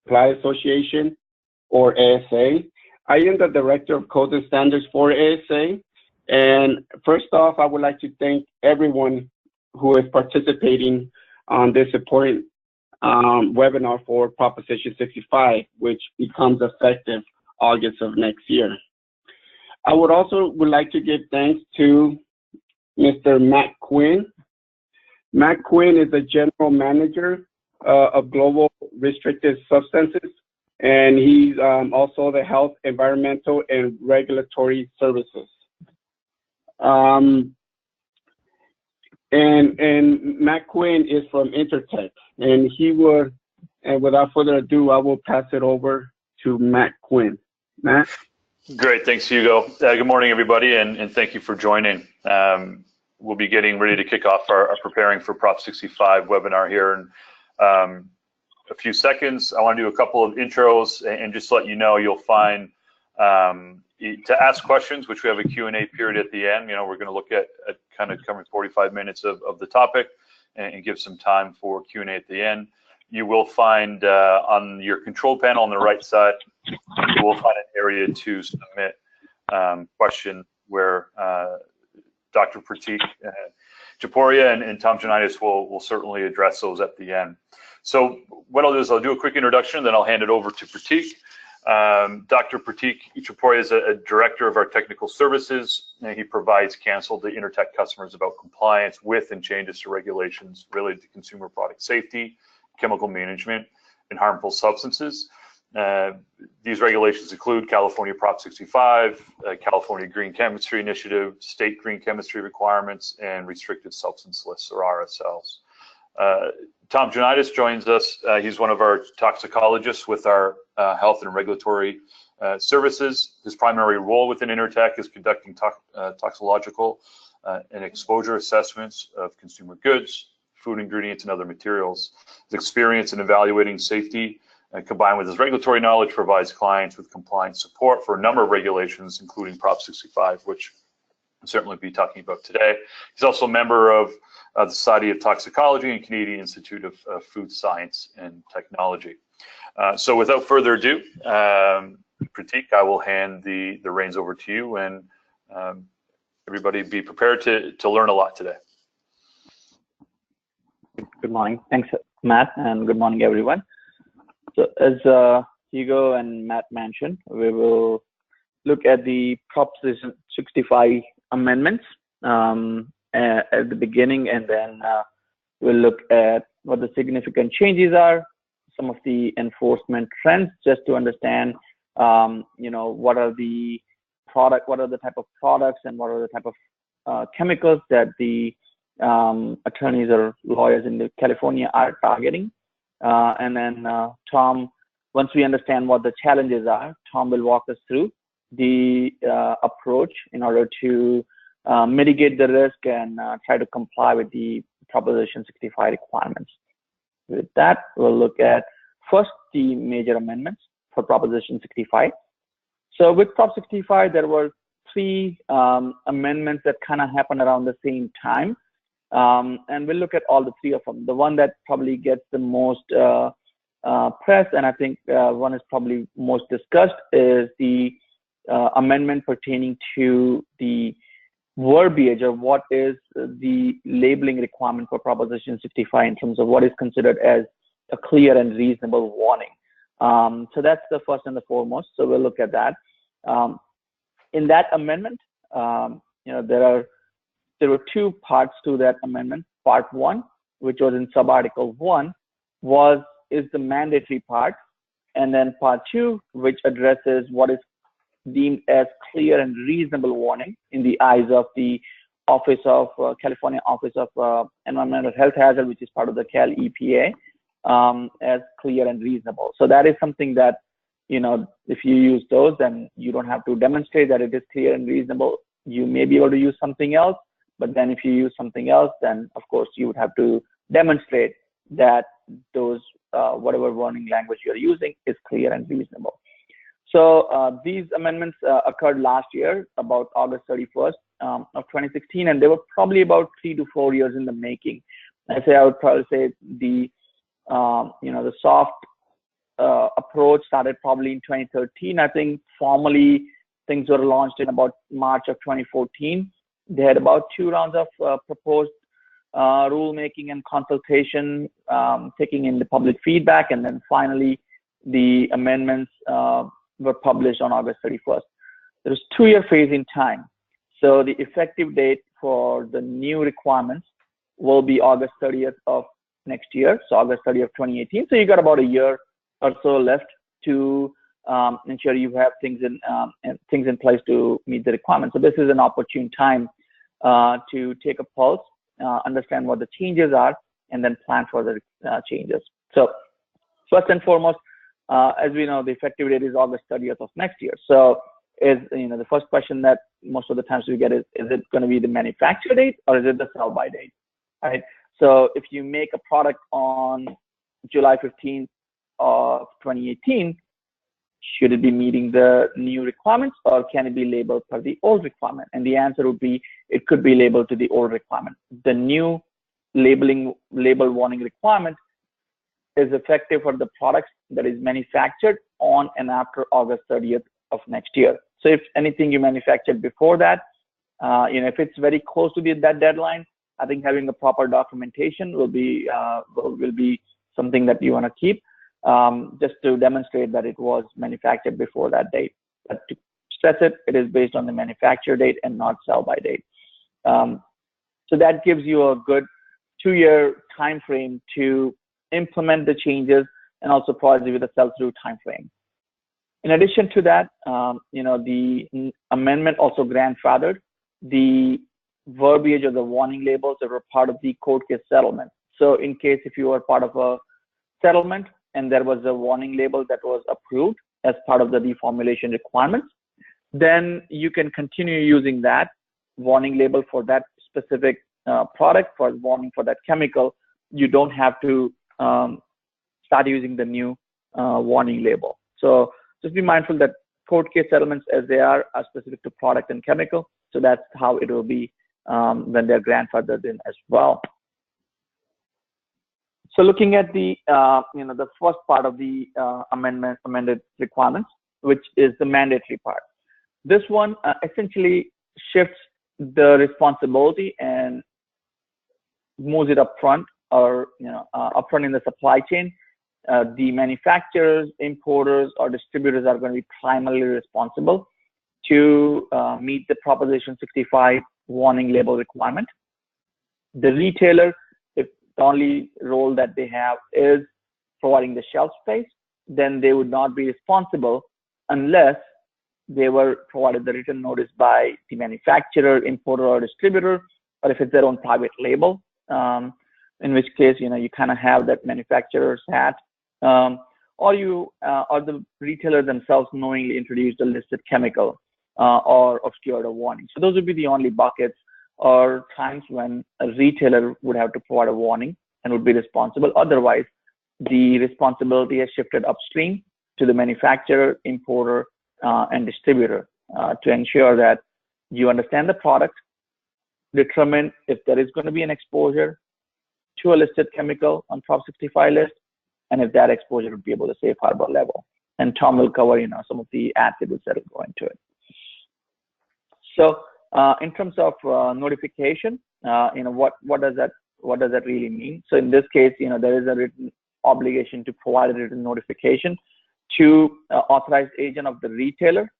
Supply Association, or ASA. I am the Director of Codes and Standards for ASA. And first off, I would like to thank everyone who is participating on this important webinar for Proposition 65, which becomes effective August of next year. I would like to give thanks to Mr. Matt Quinn. Matt Quinn is the General Manager of Global Restricted Substances, and he's also the Health, Environmental, and Regulatory Services. And Matt Quinn is from Intertek, and without further ado, I will pass it over to Matt Quinn. Matt? Great, thanks, Hugo. Good morning, everybody, and thank you for joining. We'll be getting ready to kick off our Preparing for Prop 65 webinar here in a few seconds. I want to do a couple of intros and just let you know you'll find to ask questions, which we have a Q&A period at the end. We're going to look at kind of covering 45 minutes of the topic and give some time for Q&A at the end. You will find on your control panel on the right side, you will find an area to submit question where Dr. Pratik Japoria and Tom Giannitis will certainly address those at the end. So what I'll do is I'll do a quick introduction, then I'll hand it over to Pratik. Dr. Pratik Japoria is a director of our technical services, and he provides counsel to Intertek customers about compliance with and changes to regulations related to consumer product safety, chemical management, and harmful substances. These regulations include California Prop 65, California Green Chemistry Initiative, state green chemistry requirements, and restricted substance lists, or RSLs. Tom Giannitis joins us. He's one of our toxicologists with our Health and Regulatory Services. His primary role within Intertek is conducting toxicological and exposure assessments of consumer goods, food ingredients, and other materials. His experience in evaluating safety combined with his regulatory knowledge provides clients with compliance support for a number of regulations, including Prop 65, which we'll certainly be talking about today. He's also a member of the Society of Toxicology and Canadian Institute of Food Science and Technology. So without further ado, Pratik, I will hand the reins over to you, and everybody be prepared to learn a lot today. Good morning. Thanks, Matt, and good morning, everyone. So as Hugo and Matt mentioned, we will look at the Proposition 65 amendments at the beginning, and then we'll look at what the significant changes are, some of the enforcement trends, just to understand, what are the type of products and what are the type of chemicals that the attorneys or lawyers in California are targeting. And then Tom, once we understand what the challenges are, Tom will walk us through the approach in order to mitigate the risk and try to comply with the Proposition 65 requirements. With that, we'll look at first the major amendments for Proposition 65. So with Prop 65, there were three amendments that kind of happened around the same time. And we'll look at all the three of them. The one that probably gets the most press, and I think one is probably most discussed, is the amendment pertaining to the verbiage of what is the labeling requirement for Proposition 65 in terms of what is considered as a clear and reasonable warning. So that's the first and the foremost. So we'll look at that. In that amendment, there were two parts to that amendment. Part 1, which was in subarticle 1, is the mandatory part, and then Part 2, which addresses what is deemed as clear and reasonable warning in the eyes of the California Office of Environmental Health Hazard, which is part of the Cal EPA, as clear and reasonable. So that is something that, if you use those, then you don't have to demonstrate that it is clear and reasonable. You may be able to use something else, but then if you use something else, then of course you would have to demonstrate that those whatever warning language you're using is clear and reasonable. So these amendments occurred last year, about August 31st of 2016, and they were probably about 3 to 4 years in the making. I would probably say the soft approach started probably in 2013. I think formally things were launched in about March of 2014. They had about 2 rounds of proposed rulemaking and consultation, taking in the public feedback, and then finally the amendments were published on August 31st. There's 2-year phase in time. So the effective date for the new requirements will be August 30th of next year, so August 30th of 2018. So you got about a year or so left to ensure you have things in place to meet the requirements. So this is an opportune time to take a pulse, understand what the changes are, and then plan for the changes. So first and foremost, as we know, the effective date is August 30th of next year. So the first question that most of the times we get is it going to be the manufacture date or is it the sell by date, right? So if you make a product on July 15th of 2018, should it be meeting the new requirements or can it be labeled per the old requirement? And the answer would be, it could be labeled to the old requirement. The new label warning requirement is effective for the products that is manufactured on and after August 30th of next year. So if anything you manufactured before that, if it's very close to that deadline, I think having the proper documentation will be something that you want to keep, just to demonstrate that it was manufactured before that date. But to stress it, it is based on the manufacture date and not sell by date. So that gives you a good 2-year time frame to implement the changes and also provides you with a sell-through time frame. In addition to that, the amendment also grandfathered the verbiage of the warning labels that were part of the court case settlement. So in case if you were part of a settlement and there was a warning label that was approved as part of the reformulation requirements, then you can continue using that warning label for that specific product, for warning for that chemical. You don't have to start using the new warning label. So just be mindful that court case settlements as they are specific to product and chemical. So that's how it will be when they're grandfathered in as well. So looking at the the first part of the amended requirements, which is the mandatory part. This one essentially shifts the responsibility and moves it up front, or upfront in the supply chain. The manufacturers, importers, or distributors are going to be primarily responsible to meet the Proposition 65 warning label requirement. The retailer, if the only role that they have is providing the shelf space, then they would not be responsible unless they were provided the written notice by the manufacturer, importer, or distributor, or if it's their own private label, in which case you kind of have that manufacturer's hat, or the retailer themselves knowingly introduced a listed chemical or obscured a warning. So those would be the only buckets or times when a retailer would have to provide a warning and would be responsible. Otherwise, the responsibility has shifted upstream to the manufacturer, importer, and distributor to ensure that you understand the product, determine if there is going to be an exposure to a listed chemical on Prop 65 list, and if that exposure would be able to safe harbor level. And Tom will cover some of the attributes that will go into it. So in terms of notification, what does that really mean? So in this case, there is a written obligation to provide a written notification to authorized agent of the retailer.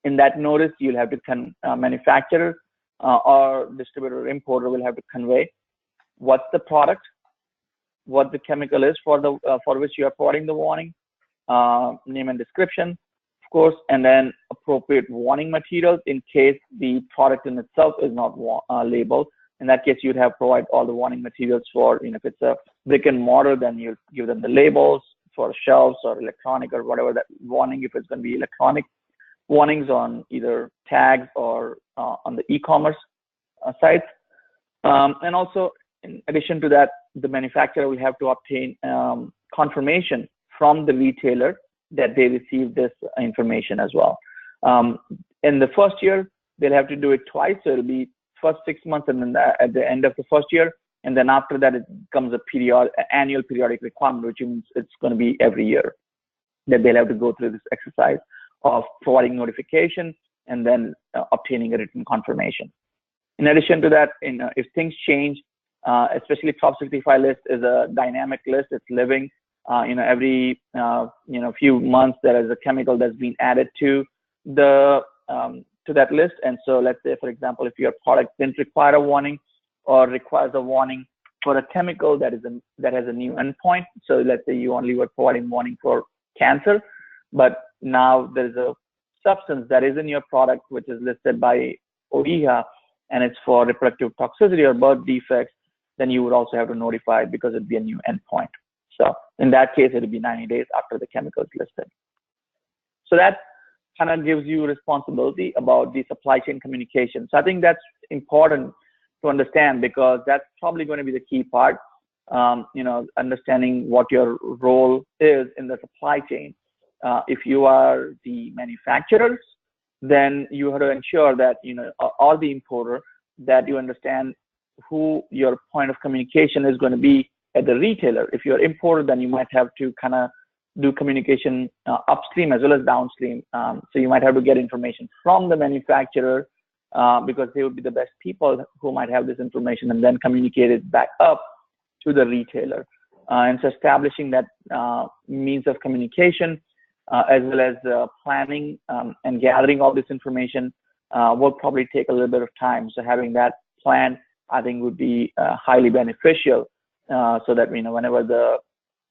In that notice, you'll have to manufacturer or distributor or importer will have to convey what's the product, what the chemical is for which you are providing the warning, name and description, of course, and then appropriate warning materials in case the product in itself is not labeled. In that case, you'd have provide all the warning materials for, if it's a brick and mortar, then you give them the labels for shelves or electronic or whatever that warning, if it's going to be electronic warnings on either tags or on the e-commerce sites. And also, in addition to that, the manufacturer will have to obtain confirmation from the retailer that they received this information as well. In the first year, they'll have to do it twice. So it'll be first 6 months, and then at the end of the first year, And then after that, it becomes a annual periodic requirement, which means it's going to be every year that they'll have to go through this exercise of providing notification and then obtaining a written confirmation. In addition to that, if things change, especially Prop 65 list is a dynamic list. It's living. Every few months there is a chemical that's been added to that list. And so let's say, for example, if your product didn't require a warning or requires a warning for a chemical that has a new endpoint. So let's say you only were providing warning for cancer, but now there's a substance that is in your product which is listed by OIHA, and it's for reproductive toxicity or birth defects, then you would also have to notify it because it'd be a new endpoint. So in that case, it'd be 90 days after the chemical is listed. So that kind of gives you responsibility about the supply chain communication. So I think that's important to understand because that's probably going to be the key part, understanding what your role is in the supply chain. If you are the manufacturers, then you have to ensure that, or the importer, that you understand who your point of communication is going to be at the retailer. If you're importer, then you might have to kind of do communication upstream as well as downstream. So you might have to get information from the manufacturer because they would be the best people who might have this information and then communicate it back up to the retailer. And so establishing that means of communication as well as planning and gathering all this information will probably take a little bit of time. So having that plan, I think, would be highly beneficial so that, whenever the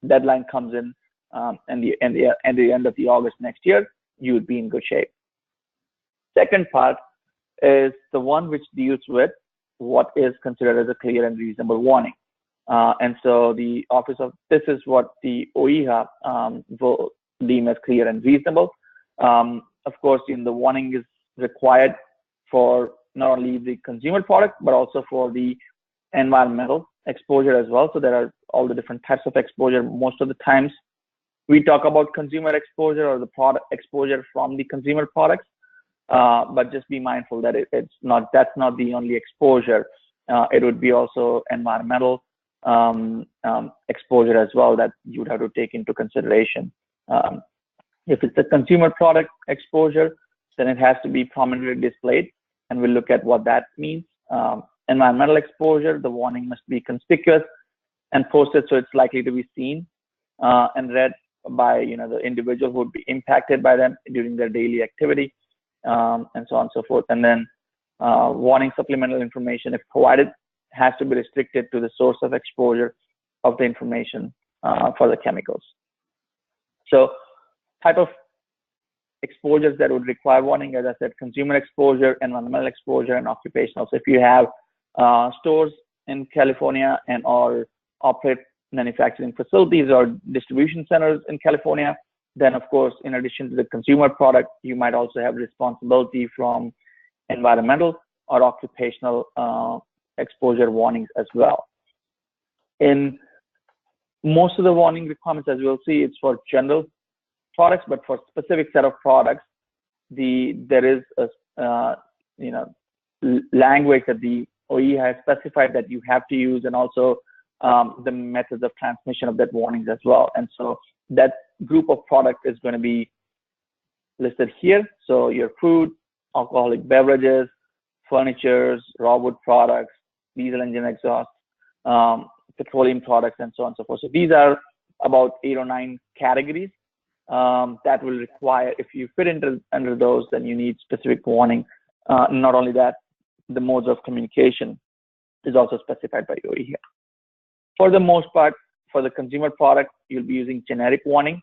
deadline comes in and the end of the August next year, you would be in good shape. Second part is the one which deals with what is considered as a clear and reasonable warning. And so the office of, this is what the OIHA will deem as clear and reasonable. Of course, the warning is required for not only the consumer product, but also for the environmental exposure as well. So there are all the different types of exposure. Most of the times we talk about consumer exposure or the product exposure from the consumer products, but just be mindful that that's not the only exposure. It would be also environmental exposure as well that you would have to take into consideration. If it's a consumer product exposure, then it has to be prominently displayed, and we'll look at what that means. Environmental exposure, the warning must be conspicuous and posted so it's likely to be seen and read by the individual who would be impacted by them during their daily activity, and so on and so forth. And then warning supplemental information, if provided, has to be restricted to the source of exposure of the information for the chemicals. So type of exposures that would require warning, as I said, consumer exposure, environmental exposure, and occupational. So if you have stores in California or operate manufacturing facilities or distribution centers in California, then of course, in addition to the consumer product, you might also have responsibility from environmental or occupational exposure warnings as well. In most of the warning requirements, as we'll see, it's for general products, but for specific set of products, there is a language that the OIHA has specified that you have to use, and also the methods of transmission of that warnings as well. And so that group of product is going to be listed here. So your food, alcoholic beverages, furnitures, raw wood products, diesel engine exhaust, petroleum products, and so on and so forth. So these are about 8 or 9 categories that will require, if you fit under those, then you need specific warning. Not only that, the modes of communication is also specified by OIHA. For the most part, for the consumer product, you'll be using generic warning,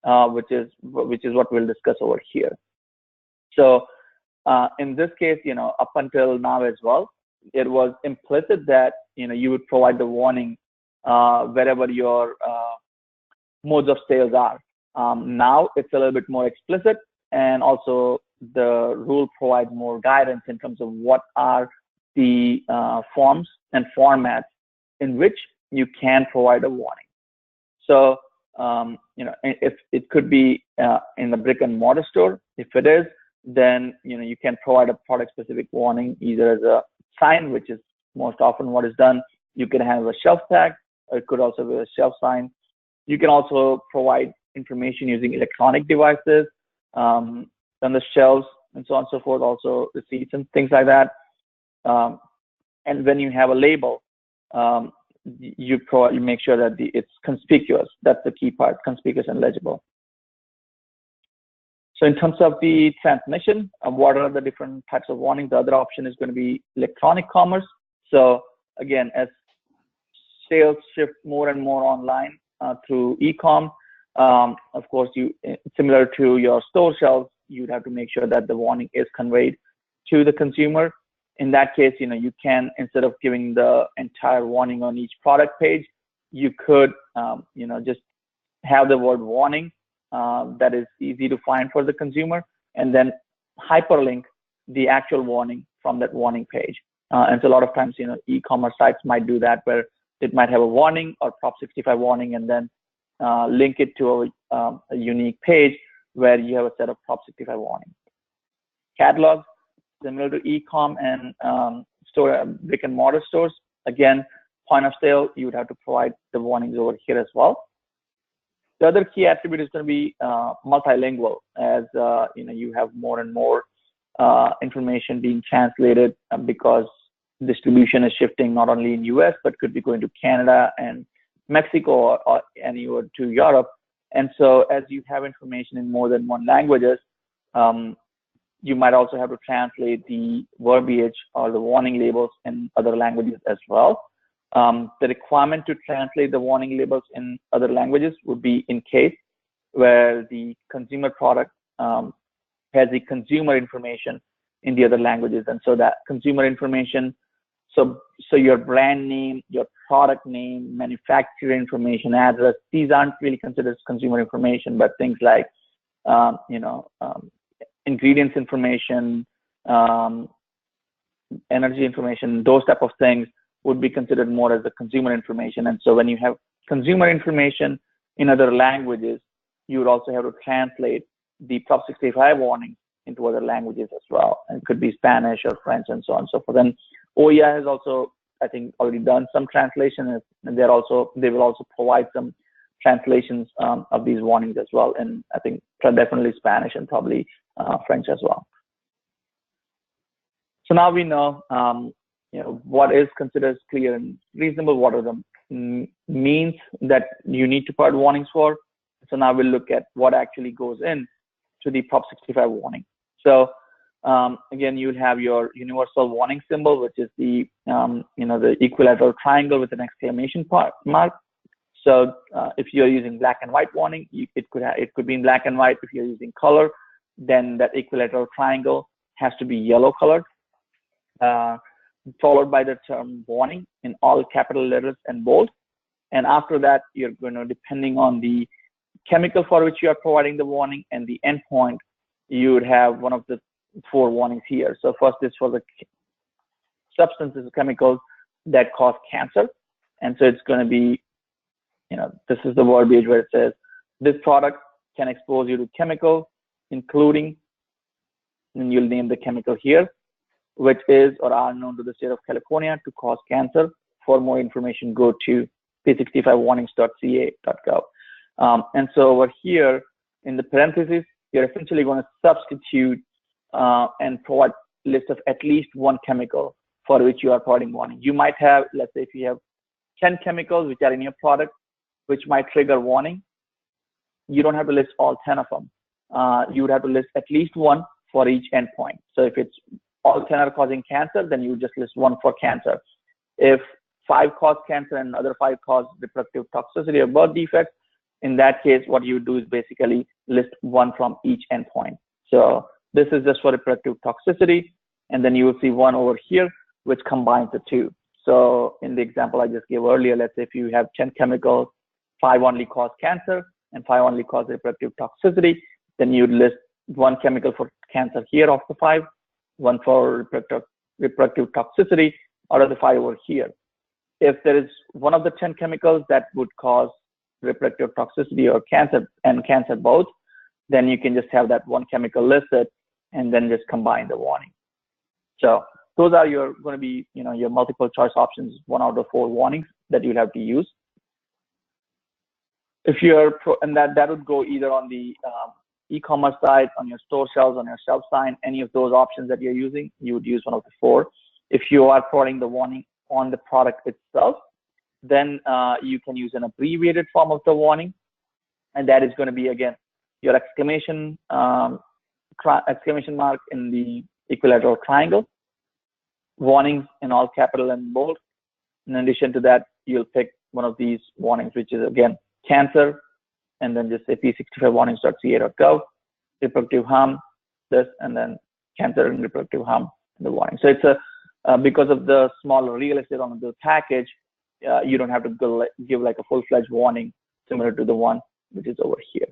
which is what we'll discuss over here. So in this case, up until now as well, it was implicit that you would provide the warning wherever your modes of sales are. Now it's a little bit more explicit, and also the rule provides more guidance in terms of what are the forms and formats in which you can provide a warning. So, if it could be in the brick and mortar store, if it is, then you can provide a product specific warning either as a sign, which is most often what is done, You can have a shelf tag, or it could also be a shelf sign. You can also provide information using electronic devices on the shelves and so on and so forth, also receipts and things like that. And when you have a label, you make sure that it's conspicuous. That's the key part, conspicuous and legible. So in terms of the transmission, what are the different types of warnings? The other option is going to be electronic commerce. So again, as sales shift more and more online through e-com, of course, similar to your store shelves, you'd have to make sure that the warning is conveyed to the consumer. In that case, you can, instead of giving the entire warning on each product page, you could, just have the word warning that is easy to find for the consumer, and then hyperlink the actual warning from that warning page. And so a lot of times, e-commerce sites might do that, where it might have a warning or Prop 65 warning, and then link it to a unique page where you have a set of Prop 65 warnings. Catalogs, similar to e-com and brick and mortar stores. Again, point of sale, you would have to provide the warnings over here as well. The other key attribute is going to be multilingual, as you have more and more information being translated because distribution is shifting not only in US, but could be going to Canada and Mexico or anywhere to Europe. And so as you have information in more than one languages, you might also have to translate the verbiage or the warning labels in other languages as well. The requirement to translate the warning labels in other languages would be in case where the consumer product has the consumer information in the other languages. And so that consumer information, so your brand name, your product name, manufacturer information, address, these aren't really considered as consumer information, but things like, ingredients information, energy information, those type of things would be considered more as the consumer information. And so when you have consumer information in other languages, you would also have to translate the Prop 65 warnings into other languages as well. And it could be Spanish or French and so on and so forth. And OEI has also, I think, already done some translation, and they will also provide some translations of these warnings as well. And I think definitely Spanish and probably French as well. So now we know, what is considered clear and reasonable, what are the means that you need to provide warnings for. So now we'll look at what actually goes in to the Prop 65 warning. So again, you'll have your universal warning symbol, which is the the equilateral triangle with an exclamation mark. So if you're using black and white warning, it could be in black and white. If you're using color, then that equilateral triangle has to be yellow colored, followed by the term warning in all capital letters and bold. And after that, you're going to, depending on the chemical for which you are providing the warning and the endpoint, you would have one of the 4 warnings here. So first is for the substances, chemicals that cause cancer. And so it's going to be, this is the verbiage where it says, this product can expose you to chemicals, including, and you'll name the chemical here, which is or are known to the state of California to cause cancer. For more information, go to p65warnings.ca.gov. And so over here in the parentheses, you're essentially going to substitute and provide a list of at least 1 chemical for which you are providing warning. You might have, let's say if you have 10 chemicals which are in your product, which might trigger warning, you don't have to list all 10 of them. You would have to list at least 1 for each endpoint. So if it's all 10 are causing cancer, then you just list 1 for cancer. If 5 cause cancer and other 5 cause reproductive toxicity or birth defects, in that case, what you do is basically list 1 from each endpoint. So this is just for reproductive toxicity, and then you will see 1 over here, which combines the 2. So in the example I just gave earlier, let's say if you have 10 chemicals, 5 only cause cancer and 5 only cause reproductive toxicity, then you'd list 1 chemical for cancer here of the 5, 1 for reproductive toxicity out of the 5 over here. If there is one of the 10 chemicals that would cause reproductive toxicity or cancer and cancer both, then you can just have that 1 chemical listed and then just combine the warning. So those are going to be, your multiple choice options, 1 out of 4 warnings that you'll have to use. If you're, and that would go either on the e-commerce side, on your store shelves, on your shelf sign, any of those options that you're using, you would use 1 of the 4. If you are providing the warning on the product itself, then you can use an abbreviated form of the warning, and that is going to be, again, your exclamation mark in the equilateral triangle, warnings in all capital and bold. In addition to that, you'll pick one of these warnings, which is, again, cancer, and then just say p65warnings.ca.gov, reproductive harm, this, and then cancer and reproductive harm in the warning. So it's because of the small real estate on the package, you don't have to give like a full-fledged warning similar to the one which is over here.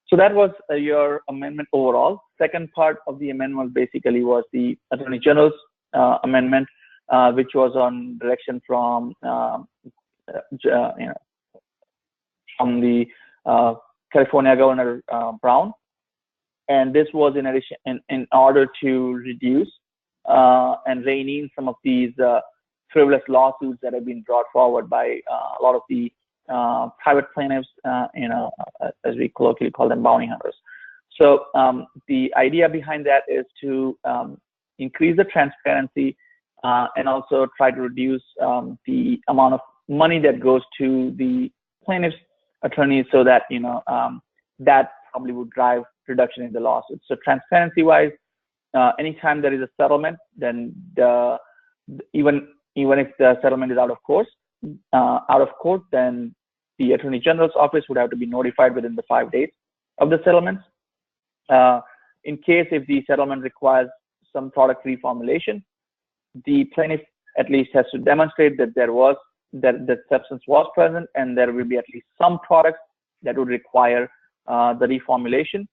So that was your amendment overall. Second part of the amendment basically was the Attorney General's amendment, which was on direction from from the California Governor Brown, and this was in addition in order to reduce and rein in some of these frivolous lawsuits that have been brought forward by a lot of the private plaintiffs, as we colloquially call them, bounty hunters. So the idea behind that is to increase the transparency and also try to reduce the amount of money that goes to the plaintiffs' attorneys, so that that probably would drive reduction in the lawsuits. So transparency-wise, anytime there is a settlement, then even if the settlement is out of court, then the Attorney General's office would have to be notified within the 5 days of the settlement. In case if the settlement requires some product reformulation, the plaintiff at least has to demonstrate that that substance was present, and there will be at least some products that would require the reformulation.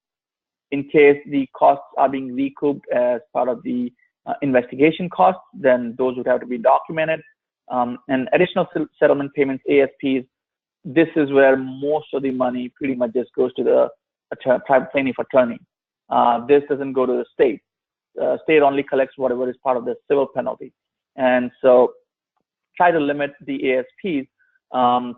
In case the costs are being recouped as part of the investigation costs, then those would have to be documented. And additional settlement payments, ASPs, this is where most of the money pretty much just goes to the private plaintiff attorney. This doesn't go to the state. State only collects whatever is part of the civil penalty. And so try to limit the ASPs.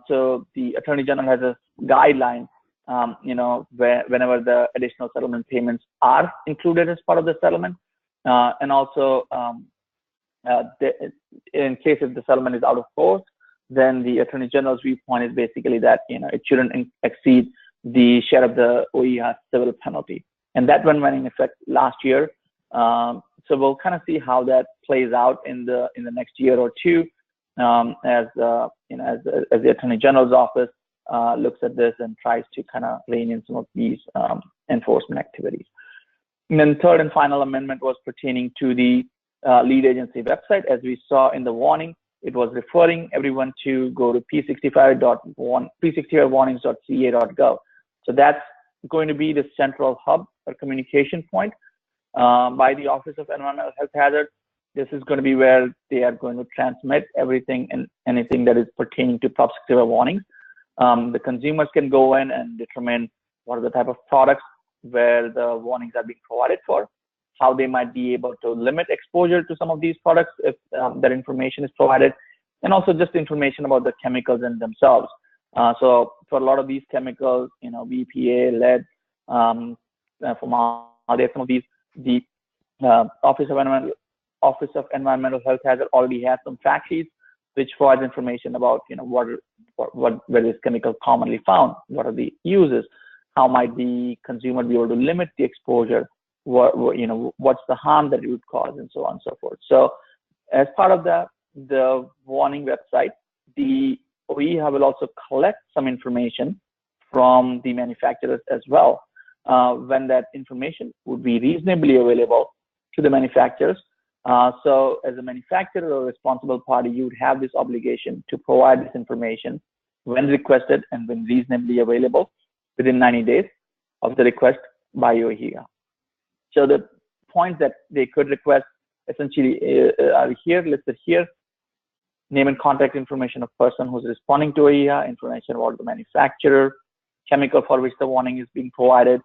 So the Attorney General has a guideline, whenever the additional settlement payments are included as part of the settlement. And also, in case if the settlement is out of court, then the Attorney General's viewpoint is basically that it shouldn't exceed the share of the OER civil penalty, and that went in effect last year. So we'll kind of see how that plays out in the next year or two, as the Attorney General's office looks at this and tries to kind of rein in some of these enforcement activities. And then third and final amendment was pertaining to the lead agency website. As we saw in the warning, it was referring everyone to go to p65warnings.ca.gov. So that's going to be the central hub or communication point by the Office of Environmental Health Hazard. This is going to be where they are going to transmit everything and anything that is pertaining to Prop 65 warnings. The consumers can go in and determine what are the type of products where the warnings are being provided for, how they might be able to limit exposure to some of these products if that information is provided, and also just information about the chemicals in themselves. So for a lot of these chemicals, BPA, lead, some of these, the Office of Environmental Health Hazard already has some fact sheets which provides information about where this chemical commonly found, what are the uses, how might the consumer be able to limit the exposure, what's the harm that it would cause, and so on and so forth. So as part of the warning website, the OER will also collect some information from the manufacturers as well, when that information would be reasonably available to the manufacturers. So as a manufacturer or responsible party, you would have this obligation to provide this information when requested and when reasonably available within 90 days of the request by OER. So the points that they could request essentially are here, listed here: name and contact information of person who's responding to OER, information about the manufacturer, chemical for which the warning is being provided,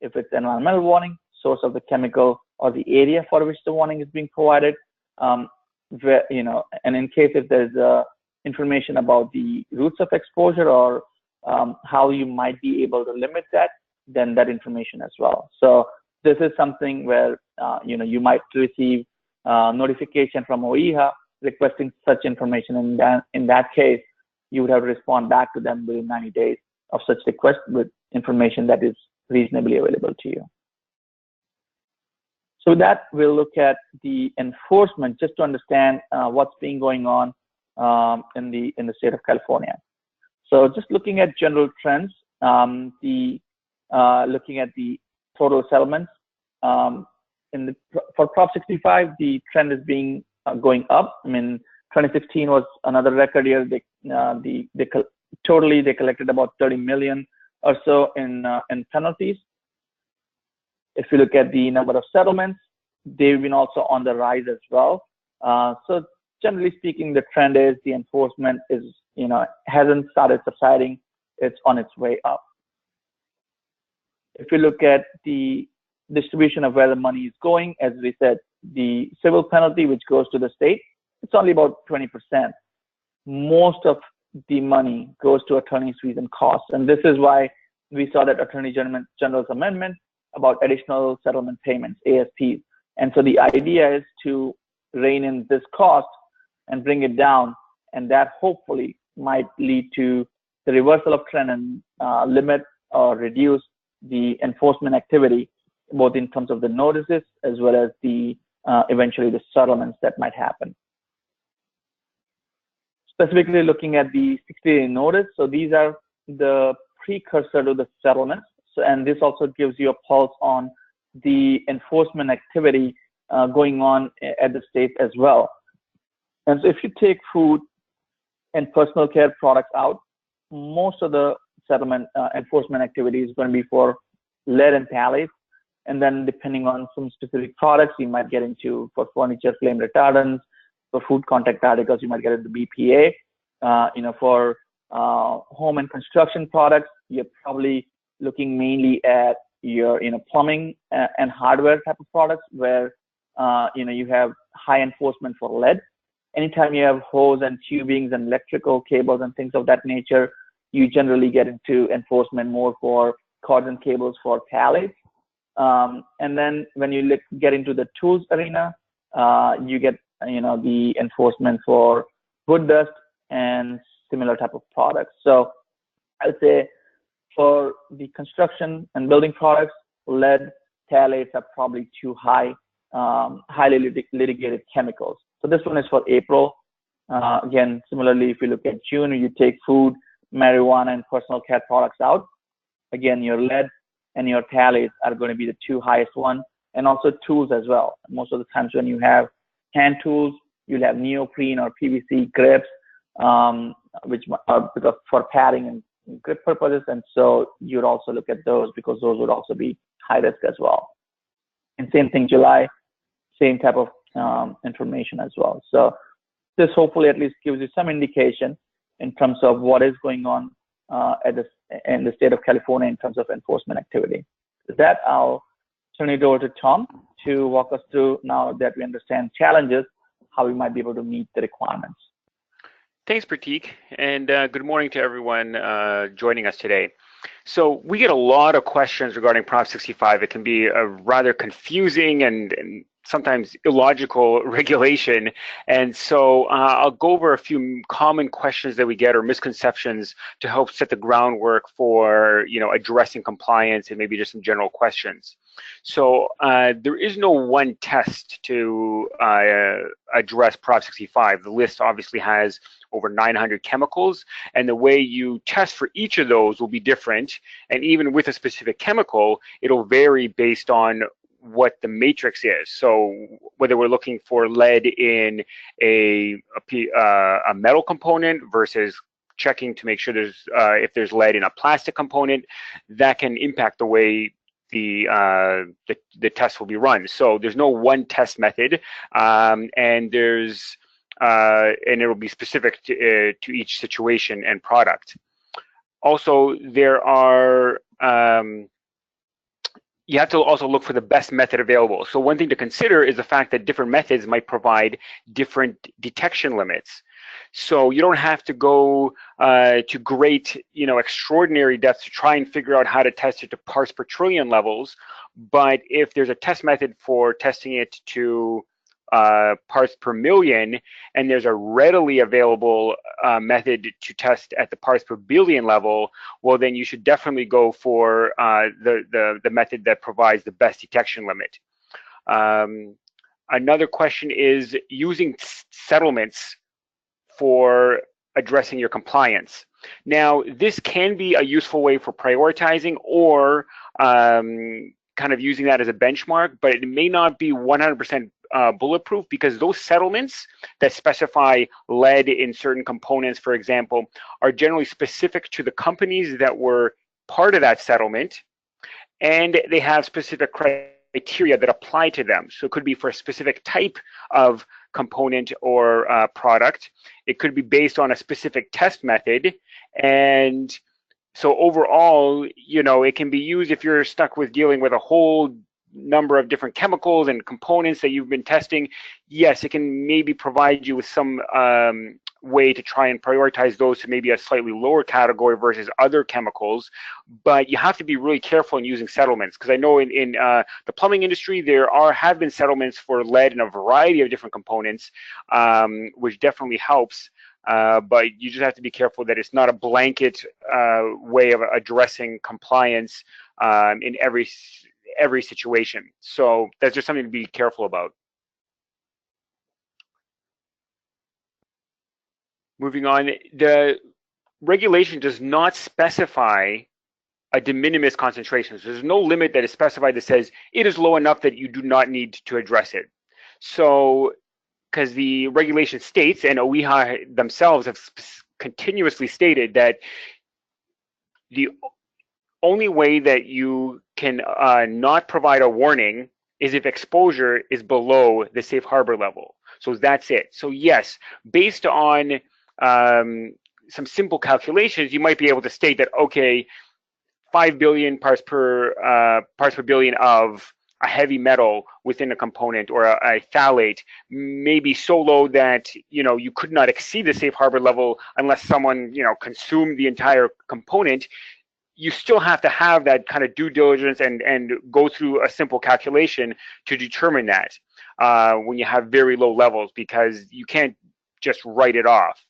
if it's environmental warning, source of the chemical or the area for which the warning is being provided. And in case if there's information about the routes of exposure or how you might be able to limit that, then that information as well. So this is something where you might receive notification from OEHA requesting such information, and in that case, you would have to respond back to them within 90 days of such request with information that is reasonably available to you. So with that, we'll look at the enforcement just to understand what's been going on in the state of California. So just looking at general trends, looking at the total settlements, for Prop 65, the trend is being going up. I mean, 2016 was another record year. Totally they collected about 30 million or so in penalties. If you look at the number of settlements, they've been also on the rise as well. So generally speaking, the trend is the enforcement is, hasn't started subsiding. It's on its way up. If you look at the distribution of where the money is going, as we said, the civil penalty, which goes to the state, it's only about 20%. Most of the money goes to attorney's fees and costs. And this is why we saw that Attorney General's amendment about additional settlement payments, ASPs. And so the idea is to rein in this cost and bring it down. And that hopefully might lead to the reversal of trend and limit or reduce the enforcement activity, both in terms of the notices as well as the eventually the settlements that might happen. Specifically looking at the 60-day notice, so these are the precursor to the settlements. So, and this also gives you a pulse on the enforcement activity going on at the state as well. And so if you take food and personal care products out, most of the settlement enforcement activity is going to be for lead and phthalates. And then depending on some specific products, you might get into for furniture, flame retardants, for food contact articles, you might get into BPA. For home and construction products, you're probably looking mainly at your, plumbing and hardware type of products where, you have high enforcement for lead. Anytime you have hose and tubings and electrical cables and things of that nature, you generally get into enforcement more for cords and cables for phthalates. And then when you get into the tools arena, you get, the enforcement for wood dust and similar type of products. So I would say for the construction and building products, lead, phthalates are probably too high, highly litigated chemicals. So this one is for April. Again, similarly, if you look at June, you take food, marijuana, and personal care products out. Again, your lead and your phthalates are going to be the two highest ones, and also tools as well. Most of the times when you have hand tools, you'll have neoprene or PVC grips, which are for padding and grip purposes. And so you'd also look at those because those would also be high risk as well. And same thing, July, same type of information as well. So this hopefully at least gives you some indication in terms of what is going on in the state of California in terms of enforcement activity. With that, I'll turn it over to Tom to walk us through, now that we understand challenges, how we might be able to meet the requirements. Thanks, Pratik, and good morning to everyone joining us today. So we get a lot of questions regarding Prop 65. It can be a rather confusing and sometimes illogical regulation. And so I'll go over a few common questions that we get or misconceptions to help set the groundwork for, addressing compliance and maybe just some general questions. So there is no one test to address Prop 65. The list obviously has over 900 chemicals, and the way you test for each of those will be different. And even with a specific chemical, it'll vary based on what the matrix is. So whether we're looking for lead in a metal component versus checking to make sure there's if there's lead in a plastic component, that can impact the way the test will be run. So there's no one test method, and it'll be specific to each situation and product. Also, there are you have to also look for the best method available. So one thing to consider is the fact that different methods might provide different detection limits. So you don't have to go to great, extraordinary depths to try and figure out how to test it to parts per trillion levels. But if there's a test method for testing it to parts per million, and there's a readily available method to test at the parts per billion level, well, then you should definitely go for the method that provides the best detection limit. Another question is using settlements for addressing your compliance. Now, this can be a useful way for prioritizing or kind of using that as a benchmark, but it may not be 100% bulletproof, because those settlements that specify lead in certain components, for example, are generally specific to the companies that were part of that settlement, and they have specific criteria that apply to them. So it could be for a specific type of component or product. It could be based on a specific test method. And so overall, it can be used if you're stuck with dealing with a whole number of different chemicals and components that you've been testing. Yes, it can maybe provide you with some way to try and prioritize those to maybe a slightly lower category versus other chemicals, but you have to be really careful in using settlements, because I know in the plumbing industry there have been settlements for lead in a variety of different components, which definitely helps. But you just have to be careful that it's not a blanket way of addressing compliance in every situation. So that's just something to be careful about. Moving on, the regulation does not specify a de minimis concentration. So there's no limit that is specified that says it is low enough that you do not need to address it. So, because the regulation states, and OEHA themselves have continuously stated, that the only way that you can not provide a warning is if exposure is below the safe harbor level. So that's it. So yes, based on some simple calculations, you might be able to state that, okay, 5 billion parts per billion of a heavy metal within a component or a phthalate may be so low that you could not exceed the safe harbor level unless someone consumed the entire component. You still have to have that kind of due diligence and go through a simple calculation to determine that when you have very low levels, because you can't just write it off.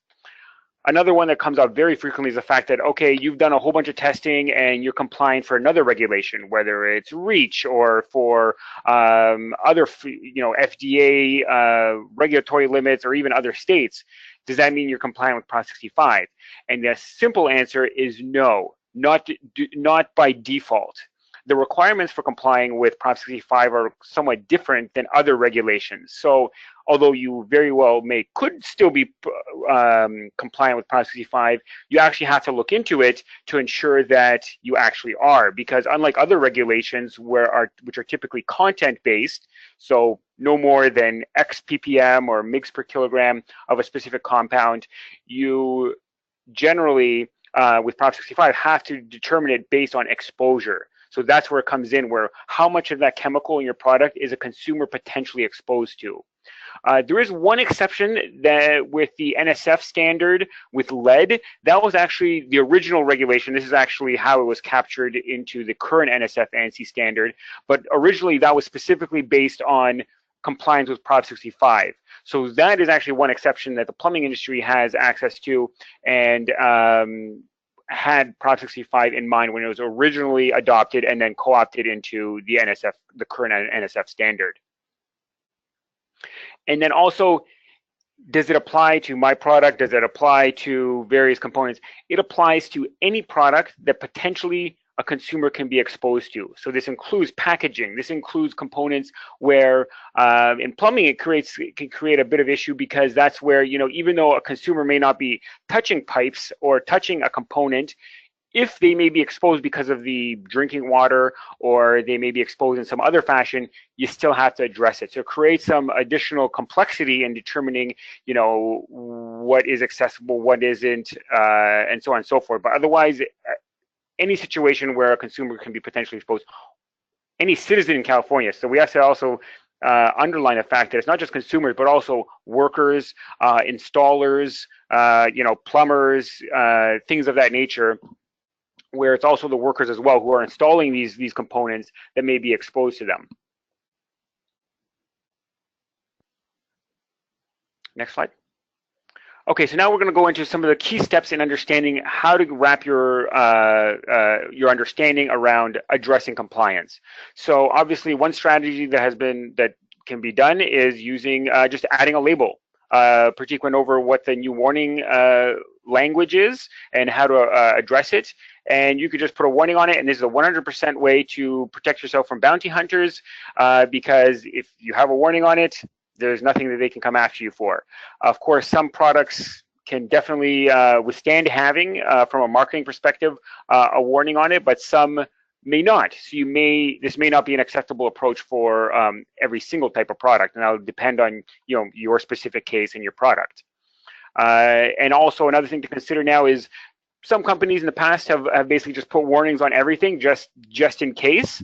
Another one that comes up very frequently is the fact that, okay, you've done a whole bunch of testing and you're compliant for another regulation, whether it's REACH or for other, FDA regulatory limits or even other states. Does that mean you're compliant with Prop 65? And the simple answer is no, not by default. The requirements for complying with Prop 65 are somewhat different than other regulations. So although you very well could still be compliant with Prop 65, you actually have to look into it to ensure that you actually are, because unlike other regulations which are typically content-based, so no more than X ppm or mg per kilogram of a specific compound, you generally, with Prop 65, have to determine it based on exposure. So that's where it comes in, where how much of that chemical in your product is a consumer potentially exposed to. There is one exception that with the NSF standard with lead, that was actually the original regulation. This is actually how it was captured into the current NSF ANSI standard. But originally that was specifically based on compliance with Prop 65. So that is actually one exception that the plumbing industry has access to, and had Prop 65 in mind when it was originally adopted and then co-opted into the NSF, the current NSF standard. And then also, does it apply to my product? Does it apply to various components? It applies to any product that potentially a consumer can be exposed to. So this includes packaging. This includes components where in plumbing it can create a bit of issue, because that's where, even though a consumer may not be touching pipes or touching a component, if they may be exposed because of the drinking water, or they may be exposed in some other fashion, you still have to address it. So it creates some additional complexity in determining, what is accessible, what isn't, and so on and so forth. But otherwise, any situation where a consumer can be potentially exposed, any citizen in California. So we have to also underline the fact that it's not just consumers, but also workers, installers, plumbers, things of that nature, where it's also the workers as well who are installing these components that may be exposed to them. Next slide. Okay, so now we're going to go into some of the key steps in understanding how to wrap your understanding around addressing compliance. So obviously, one strategy that can be done is using just adding a label. Pratik went over what the new warning language is and how to address it. And you could just put a warning on it, and this is a 100% way to protect yourself from bounty hunters, because if you have a warning on it, there's nothing that they can come after you for. Of course, some products can definitely withstand having, from a marketing perspective, a warning on it, but some may not. So this may not be an acceptable approach for every single type of product, and that'll depend on your specific case and your product. And also another thing to consider now is some companies in the past have basically just put warnings on everything just in case,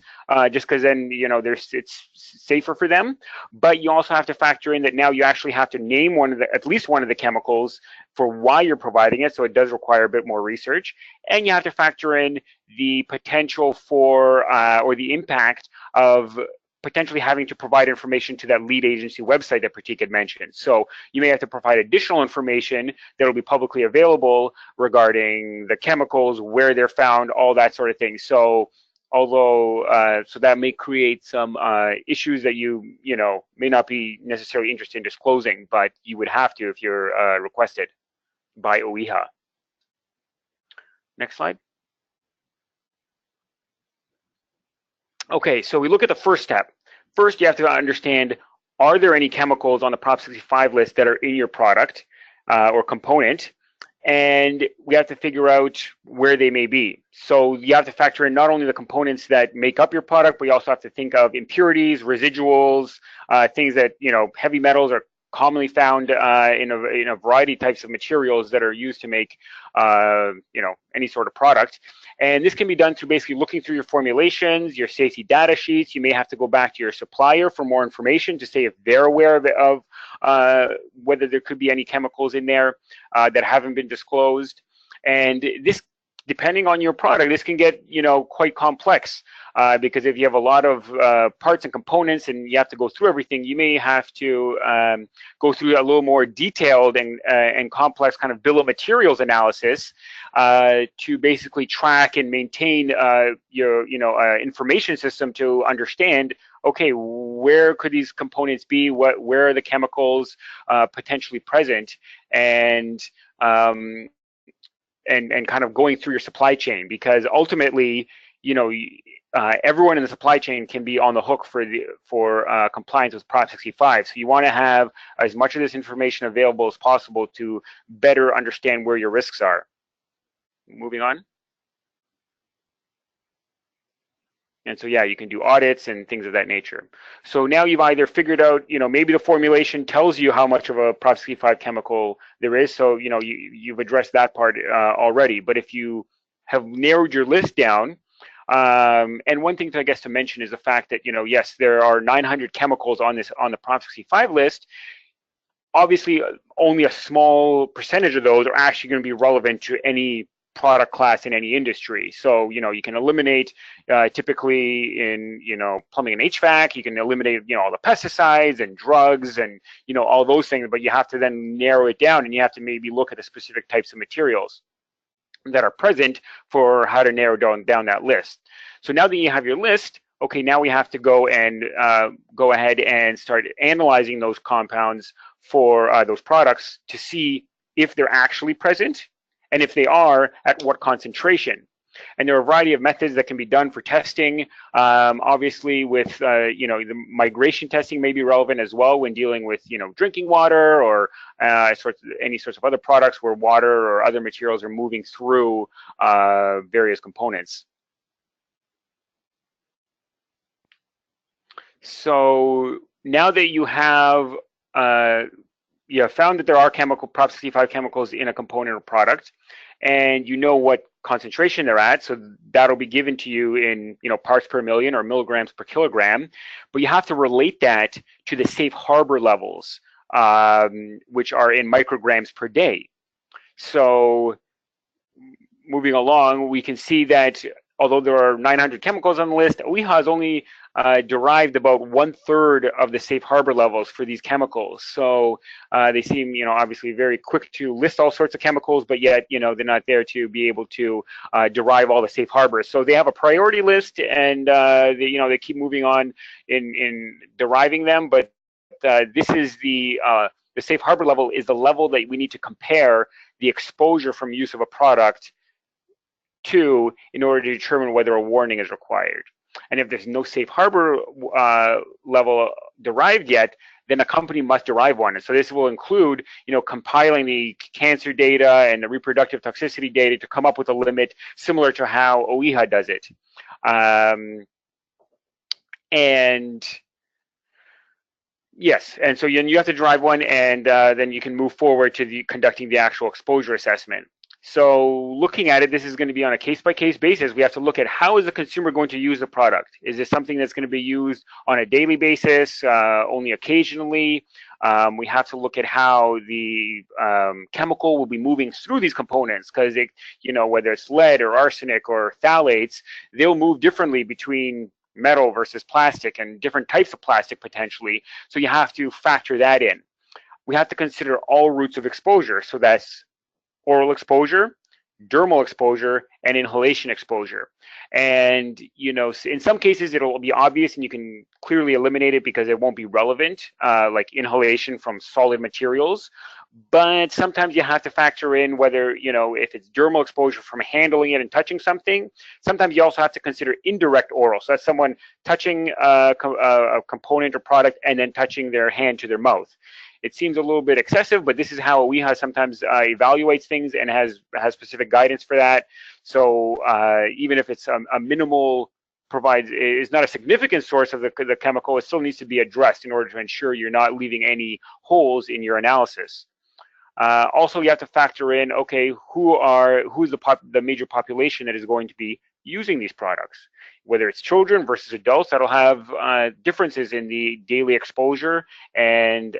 just because then it's safer for them. But you also have to factor in that now you actually have to name at least one of the chemicals for why you're providing it, so it does require a bit more research. And you have to factor in the potential for or the impact of potentially having to provide information to that lead agency website that Pratik had mentioned. So you may have to provide additional information that will be publicly available regarding the chemicals, where they're found, all that sort of thing. So although, so that may create some issues that you may not be necessarily interested in disclosing, but you would have to if you're requested by OEHA. Next slide. Okay, so we look at the first step. First, you have to understand, are there any chemicals on the Prop 65 list that are in your product or component? And we have to figure out where they may be. So you have to factor in not only the components that make up your product, but you also have to think of impurities, residuals, things that, heavy metals are commonly found in a variety of types of materials that are used to make, any sort of product. And this can be done through basically looking through your formulations, your safety data sheets. You may have to go back to your supplier for more information to say if they're aware of whether there could be any chemicals in there that haven't been disclosed. And this, depending on your product, this can get quite complex because if you have a lot of parts and components and you have to go through everything, you may have to go through a little more detailed and complex kind of bill of materials analysis to basically track and maintain your information system to understand, okay, where could these components be? Where are the chemicals potentially present? And kind of going through your supply chain, because ultimately, everyone in the supply chain can be on the hook for compliance with Prop 65. So you want to have as much of this information available as possible to better understand where your risks are. Moving on. And so, yeah, you can do audits and things of that nature. So now you've either figured out, maybe the formulation tells you how much of a Prop 65 chemical there is. So, you've addressed that part already. But if you have narrowed your list down, and one thing, I guess, to mention is the fact that, yes, there are 900 chemicals on the Prop 65 list. Obviously, only a small percentage of those are actually going to be relevant to any product class in any industry. So, you can eliminate typically in, plumbing and HVAC, you can eliminate, all the pesticides and drugs and, all those things, but you have to then narrow it down and you have to maybe look at the specific types of materials that are present for how to narrow down that list. So now that you have your list, okay, now we have to go ahead and start analyzing those compounds for those products to see if they're actually present, and if they are, at what concentration. And there are a variety of methods that can be done for testing. Obviously, with the migration testing may be relevant as well when dealing with drinking water or any sorts of other products where water or other materials are moving through various components. So now that you have you have found that there are Prop 65 chemicals in a component or product, and you know what concentration they're at, so that'll be given to you in parts per million or milligrams per kilogram, but you have to relate that to the safe harbor levels, which are in micrograms per day. So moving along, we can see that although there are 900 chemicals on the list, OEHA has only derived about 1/3 of the safe harbor levels for these chemicals. So they seem, obviously very quick to list all sorts of chemicals, but yet, they're not there to be able to derive all the safe harbors. So they have a priority list, and they keep moving on in deriving them. But this is the safe harbor level is the level that we need to compare the exposure from use of a product to in order to determine whether a warning is required. And if there's no safe harbor level derived yet, then a company must derive one. And so this will include, compiling the cancer data and the reproductive toxicity data to come up with a limit similar to how OEHA does it. And yes, and so you have to derive one, and then you can move forward to conducting the actual exposure assessment. So looking at it, this is going to be on a case-by-case basis. We have to look at how is the consumer going to use the product. Is this something that's going to be used on a daily basis, only occasionally? We have to look at how the chemical will be moving through these components, because whether it's lead or arsenic or phthalates, they'll move differently between metal versus plastic and different types of plastic potentially. So you have to factor that in. We have to consider all routes of exposure. So that's oral exposure, dermal exposure, and inhalation exposure. And, in some cases it'll be obvious and you can clearly eliminate it because it won't be relevant, like inhalation from solid materials. But sometimes you have to factor in whether, if it's dermal exposure from handling it and touching something. Sometimes you also have to consider indirect oral. So that's someone touching a component or product and then touching their hand to their mouth. It seems a little bit excessive, but this is how OEHA sometimes evaluates things and has specific guidance for that. So even if it's a minimal is not a significant source of the chemical, it still needs to be addressed in order to ensure you're not leaving any holes in your analysis. Also, you have to factor in, okay, who's the major population that is going to be using these products, whether it's children versus adults. That'll have differences in the daily exposure and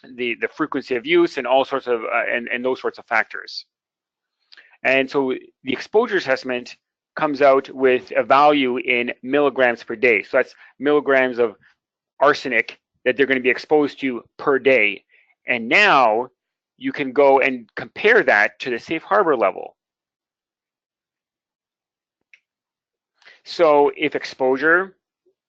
the frequency of use and all sorts of and those sorts of factors. And so the exposure assessment comes out with a value in milligrams per day. So that's milligrams of arsenic that they're going to be exposed to per day. And now you can go and compare that to the safe harbor level. So if exposure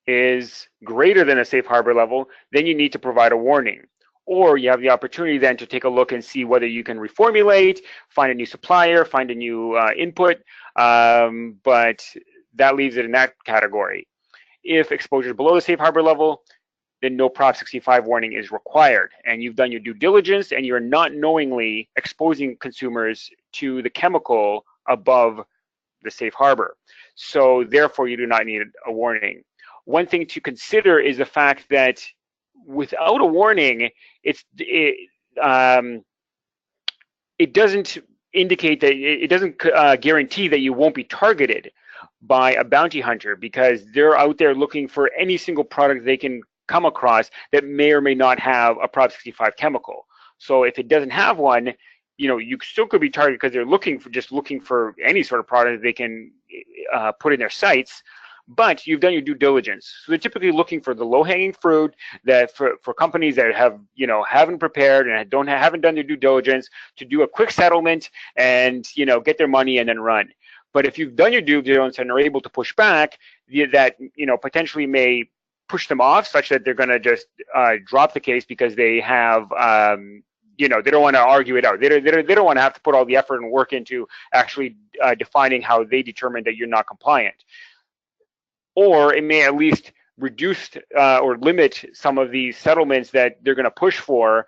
is greater than a safe harbor level, then you need to provide a warning. Or you have the opportunity then to take a look and see whether you can reformulate, find a new supplier, find a new input, but that leaves it in that category. If exposure is below the safe harbor level, then no Prop 65 warning is required. And you've done your due diligence and you're not knowingly exposing consumers to the chemical above the safe harbor. So therefore, you do not need a warning. One thing to consider is the fact that without a warning, it doesn't indicate that it doesn't guarantee that you won't be targeted by a bounty hunter, because they're out there looking for any single product they can come across that may or may not have a Prop 65 chemical. So if it doesn't have one, you still could be targeted because they're looking for any sort of product they can put in their sites. But you've done your due diligence. So they're typically looking for the low-hanging fruit, that for companies that haven't prepared and haven't done their due diligence, to do a quick settlement and get their money and then run. But if you've done your due diligence and are able to push back, that potentially may push them off, such that they're going to just drop the case because they have they don't want to argue it out. They don't want to have to put all the effort and work into actually defining how they determine that you're not compliant. Or it may at least reduce or limit some of these settlements that they're going to push for,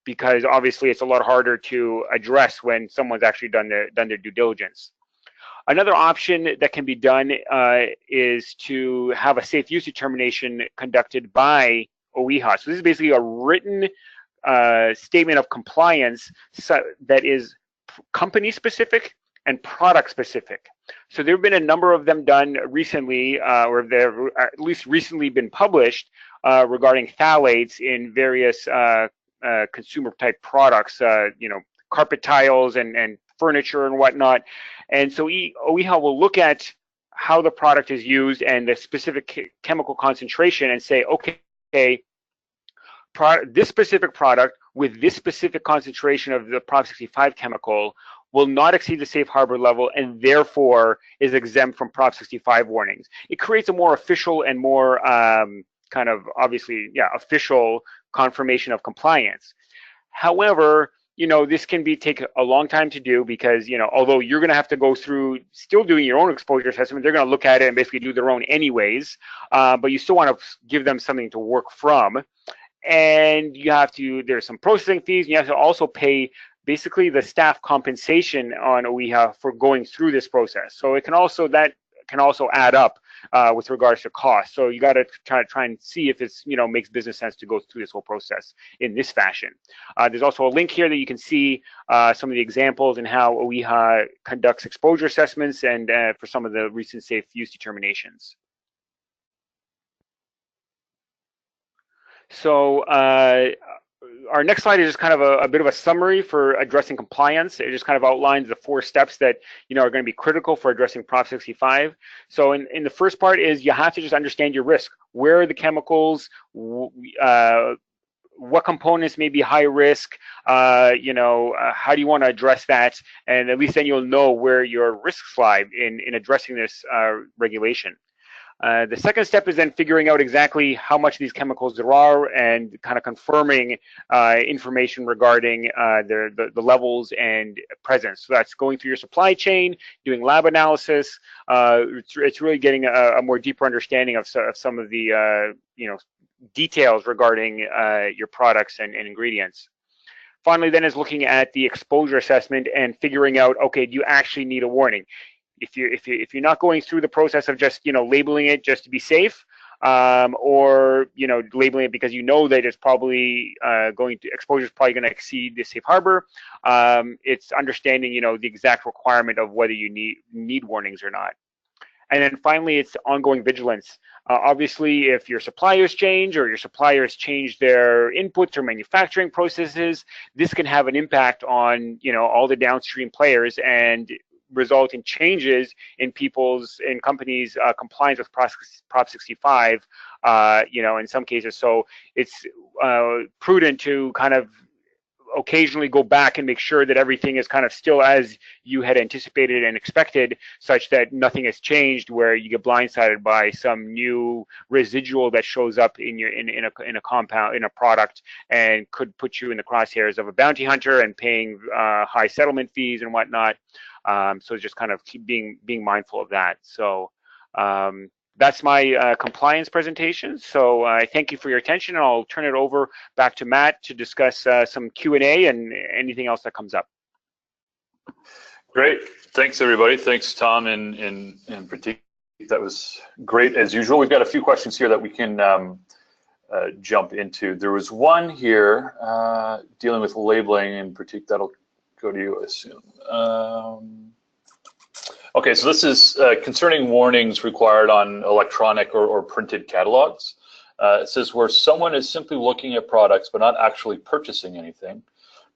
because obviously it's a lot harder to address when someone's actually done their due diligence. Another option that can be done is to have a safe use determination conducted by OEHA. So this is basically a written statement of compliance that is company specific and product specific. So there have been a number of them done recently, or they've at least recently been published regarding phthalates in various consumer type products, carpet tiles and furniture and whatnot. And so OEHA will look at how the product is used and the specific chemical concentration and say, okay, this specific product with this specific concentration of the Prop 65 chemical will not exceed the safe harbor level and therefore is exempt from Prop 65 warnings. It creates a more official and more kind of obviously, official confirmation of compliance. However, this can take a long time to do because, although you're going to have to go through still doing your own exposure assessment, they're going to look at it and basically do their own anyways, but you still want to give them something to work from. And there's some processing fees, and you have to also pay basically the staff compensation on OEHA for going through this process. So that can also add up with regards to cost. So you got to try and see if it's makes business sense to go through this whole process in this fashion. There's also a link here that you can see some of the examples and how OEHA conducts exposure assessments and for some of the recent safe use determinations. So our next slide is just kind of a bit of a summary for addressing compliance. It just kind of outlines the 4 steps that are going to be critical for addressing Prop 65. So in the first part is you have to just understand your risk. Where are the chemicals? What components may be high risk? How do you want to address that? And at least then you'll know where your risks lie in addressing this regulation. The second step is then figuring out exactly how much of these chemicals there are and kind of confirming information regarding the levels and presence. So that's going through your supply chain, doing lab analysis. It's really getting a more deeper understanding of some of the details regarding your products and ingredients. Finally, then is looking at the exposure assessment and figuring out, okay, do you actually need a warning? If you're not going through the process of just labeling it just to be safe, or labeling it because that it's probably exposure is probably going to exceed the safe harbor, it's understanding the exact requirement of whether you need warnings or not. And then finally, it's ongoing vigilance. Obviously, if your suppliers change or your suppliers change their inputs or manufacturing processes, this can have an impact on all the downstream players and result in changes in companies' compliance with Prop 65, in some cases. So it's prudent to kind of occasionally go back and make sure that everything is kind of still as you had anticipated and expected, such that nothing has changed where you get blindsided by some new residual that shows up in a compound, in a product, and could put you in the crosshairs of a bounty hunter and paying high settlement fees and whatnot. So just kind of keep being mindful of that. So that's my compliance presentation. So I thank you for your attention, and I'll turn it over back to Matt to discuss some Q&A and anything else that comes up. Great. Thanks, everybody. Thanks, Tom and Pratik. That was great, as usual. We've got a few questions here that we can jump into. There was one here dealing with labeling, and Pratik, that'll go to you, I assume. Okay, so this is concerning warnings required on electronic or printed catalogs. It says, where someone is simply looking at products but not actually purchasing anything,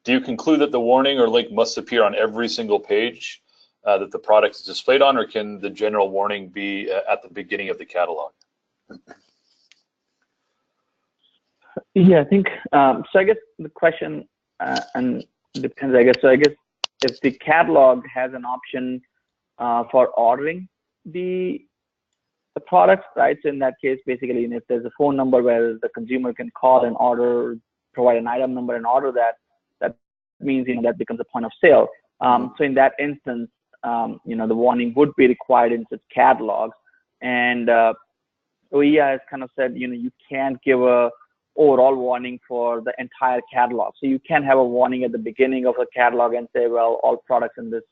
do you conclude that the warning or link must appear on every single page that the product is displayed on, or can the general warning be at the beginning of the catalog? Yeah, I think, so I guess the question, and depends, I guess. So I guess if the catalog has an option for ordering the products, right? So in that case, basically, if there's a phone number where the consumer can call and order, provide an item number and order that means, that becomes a point of sale. So in that instance, the warning would be required in such catalogs. And OEHA has kind of said, you can't give a overall warning for the entire catalog. So you can have a warning at the beginning of a catalog and say, well, all products in this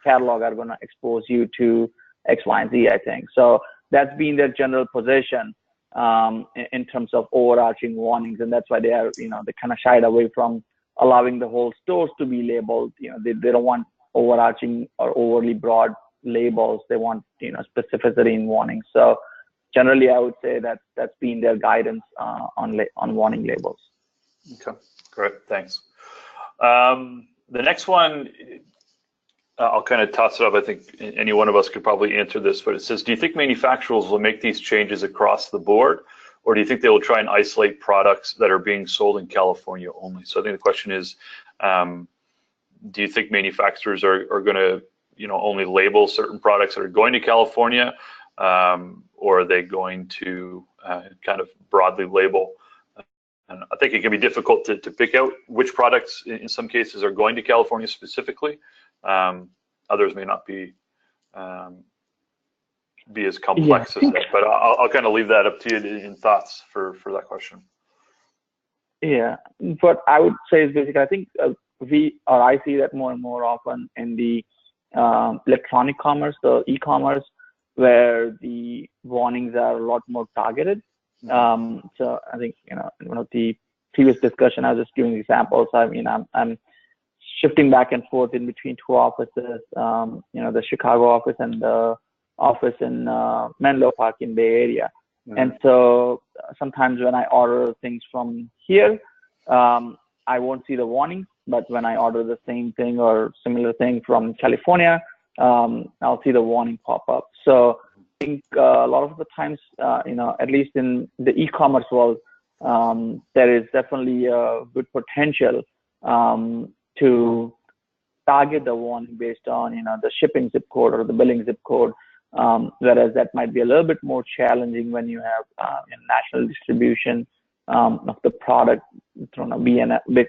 catalog are going to expose you to X, Y, and Z, I think. So that's been their general position. in terms of overarching warnings, and that's why they are, they kind of shied away from allowing the whole stores to be labeled. They don't want overarching or overly broad labels. They want, specificity in warnings. So generally, I would say that's been their guidance on warning labels. Okay, great, thanks. The next one, I'll kind of toss it up. I think any one of us could probably answer this, but it says, do you think manufacturers will make these changes across the board, or do you think they will try and isolate products that are being sold in California only? So I think the question is, do you think manufacturers are going to, only label certain products that are going to California, or are they going to kind of broadly label? And I think it can be difficult to pick out which products in some cases are going to California specifically. Others may not be as complex as that, but I'll kind of leave that up to you in thoughts for that question. Yeah, what I would say is basically, I think I see that more and more often in the electronic commerce, the e-commerce, where the warnings are a lot more targeted. So I think, in one of the previous discussion, I was just giving examples. I mean, I'm shifting back and forth in between two offices, the Chicago office and the office in Menlo Park in Bay Area. And so sometimes when I order things from here, I won't see the warnings, but when I order the same thing or similar thing from California, I'll see the warning pop up. So I think a lot of the times, at least in the e-commerce world, there is definitely a good potential to target the warning based on, the shipping zip code or the billing zip code, whereas that might be a little bit more challenging when you have national distribution of the product through a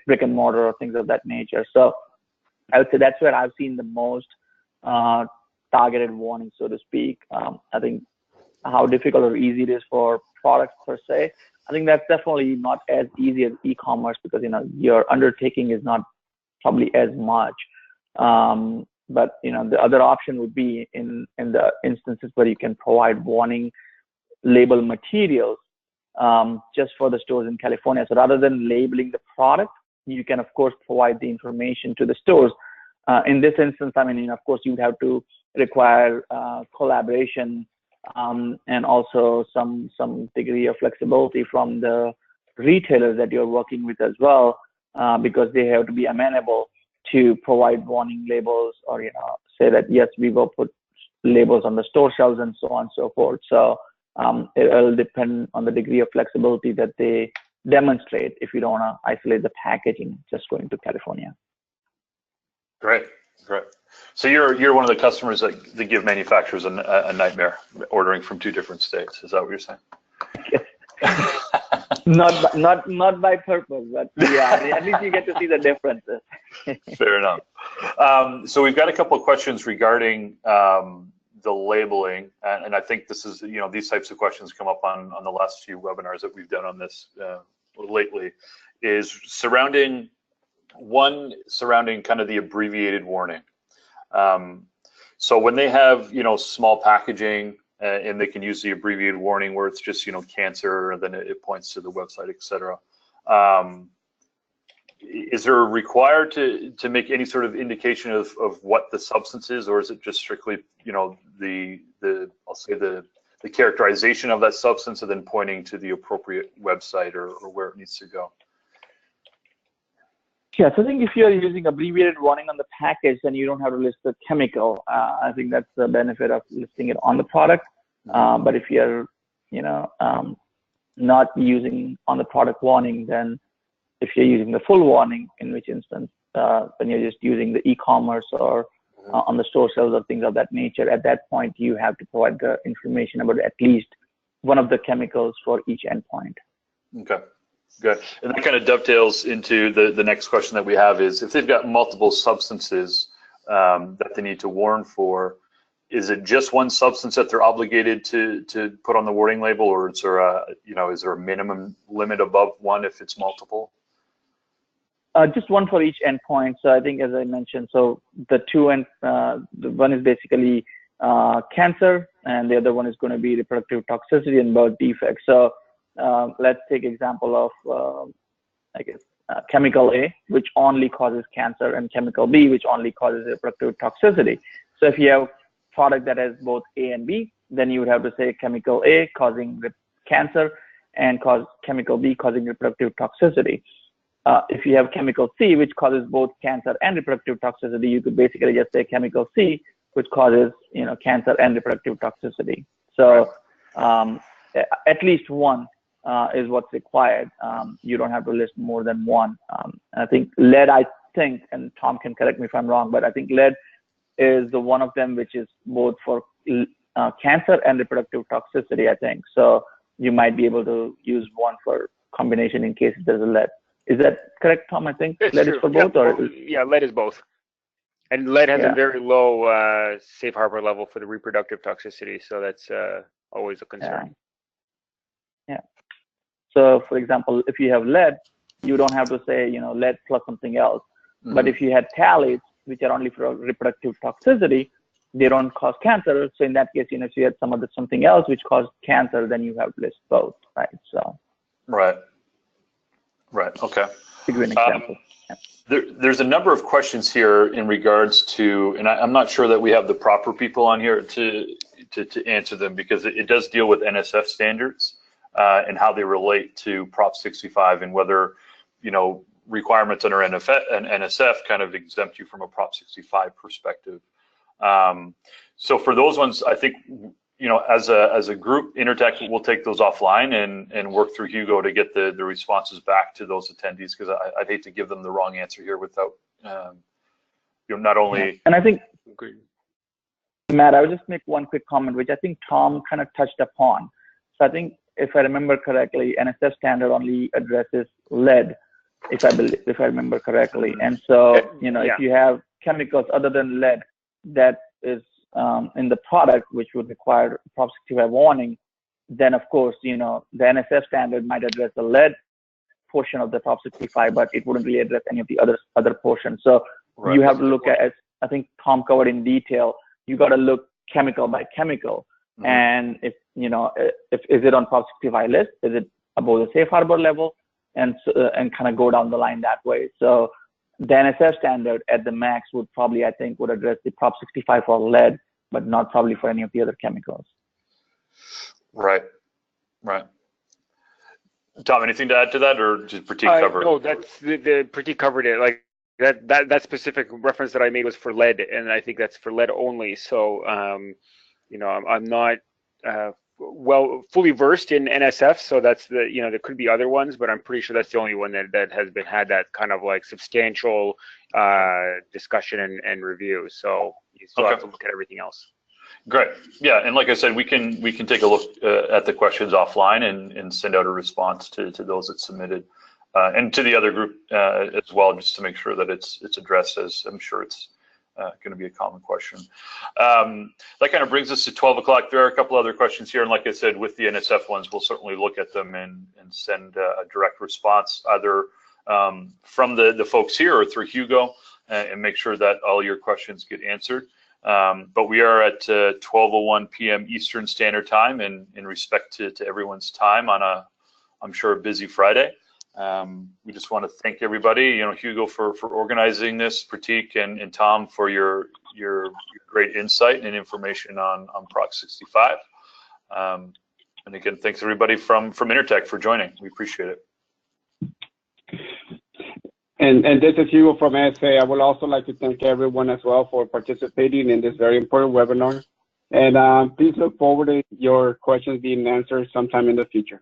brick and mortar or things of that nature. So I would say that's where I've seen the most targeted warning, so to speak. I think how difficult or easy it is for products per se, I think that's definitely not as easy as e-commerce, because your undertaking is not probably as much. But the other option would be in the instances where you can provide warning label materials just for the stores in California. So rather than labeling the product, you can of course provide the information to the stores. In this instance, I mean, of course, you'd have to require collaboration and also some degree of flexibility from the retailers that you're working with as well, because they have to be amenable to provide warning labels, or say that yes, we will put labels on the store shelves and so on and so forth. So it will depend on the degree of flexibility that they demonstrate if you don't want to isolate the packaging just going to California. Great. So you're one of the customers that give manufacturers a nightmare ordering from two different states. Is that what you're saying? Not by purpose, but yeah, at least you get to see the differences. Fair enough. So we've got a couple of questions regarding the labeling, and I think this is, these types of questions come up on the last few webinars that we've done on this lately, is surrounding kind of the abbreviated warning. So when they have, small packaging, and they can use the abbreviated warning where it's just, cancer, and then it points to the website, etc. Is there required to make any sort of indication of what the substance is, or is it just strictly, I'll say the characterization of that substance and then pointing to the appropriate website or where it needs to go? Yeah, so I think if you're using abbreviated warning on the package, then you don't have to list the chemical. I think that's the benefit of listing it on the product. But if you're, not using on the product warning, then if you're using the full warning, in which instance, when you're just using the e-commerce or on the store shelves or things of that nature, at that point, you have to provide the information about at least one of the chemicals for each endpoint. Okay. Good. And that kind of dovetails into the next question that we have is, if they've got multiple substances that they need to warn for, is it just one substance that they're obligated to put on the warning label, or is there a minimum limit above one if it's multiple? Just one for each endpoint. So I think, as I mentioned, so the one is basically cancer, and the other one is going to be reproductive toxicity and birth defects. So let's take example of chemical A, which only causes cancer, and chemical B, which only causes reproductive toxicity. So if you have product that has both A and B, then you would have to say chemical A causing cancer and chemical B causing reproductive toxicity. If you have chemical C, which causes both cancer and reproductive toxicity, you could basically just say chemical C, which causes cancer and reproductive toxicity. So at least one is what's required. You don't have to list more than one. I think lead, and Tom can correct me if I'm wrong, but I think lead is the one of them which is both for cancer and reproductive toxicity, I think. So you might be able to use one for combination in case there's a lead. Is that correct, Tom? I think it's lead true. is for both? Yeah, lead is both. And lead has a very low safe harbor level for the reproductive toxicity, so that's always a concern. Yeah. So, for example, if you have lead, you don't have to say, lead plus something else. Mm-hmm. But if you had phthalates, which are only for reproductive toxicity, they don't cause cancer. So in that case, if you had something else which caused cancer, then you have to list both, right? So. Right. Okay. To give an example. There's a number of questions here in regards to, and I'm not sure that we have the proper people on here to answer them, because it does deal with NSF standards and how they relate to Prop 65, and whether requirements under NSF kind of exempt you from a Prop 65 perspective. So for those ones, I think as a group, Intertek will take those offline and work through Hugo to get the responses back to those attendees, because I'd hate to give them the wrong answer here without not only. And I think, Matt, I would just make one quick comment, which I think Tom kind of touched upon. So I think, if I remember correctly, NSF standard only addresses lead, if I remember correctly. And so, if you have chemicals other than lead that is in the product, which would require Prop 65 warning, then of course, the NSF standard might address the lead portion of the Prop 65, but it wouldn't really address any of the other portions. So you have to look at, as I think Tom covered in detail, you got to look chemical by chemical. Mm-hmm. And if is it on Prop 65 list? Is it above the safe harbor level? And kind of go down the line that way. So the NSF standard at the max would probably, I think, would address the Prop 65 for lead, but not probably for any of the other chemicals. Right. Tom, anything to add to that, or just Pratik covered? No, that's the Pratik covered it. Like that specific reference that I made was for lead, and I think that's for lead only. So, I'm not fully versed in NSF, so that's there could be other ones, but I'm pretty sure that's the only one that has had that kind of like substantial discussion and review. So you still have to look at everything else. Great. Yeah, and like I said, we can take a look at the questions offline and send out a response to those that submitted, and to the other group as well, just to make sure that it's addressed, as I'm sure it's going to be a common question. That kind of brings us to 12 o'clock. There are a couple other questions here, and like I said, with the NSF ones, we'll certainly look at them and send a direct response, either from the folks here or through Hugo, and make sure that all your questions get answered. But we are at 12:01 p.m. Eastern Standard Time, and in respect to everyone's time on I'm sure, a busy Friday. We just want to thank everybody, Hugo for organizing this, Pratik and Tom for your great insight and information on Prop 65. And again, thanks everybody from Intertek for joining. We appreciate it. And this is Hugo from ASA. I would also like to thank everyone as well for participating in this very important webinar. And please look forward to your questions being answered sometime in the future.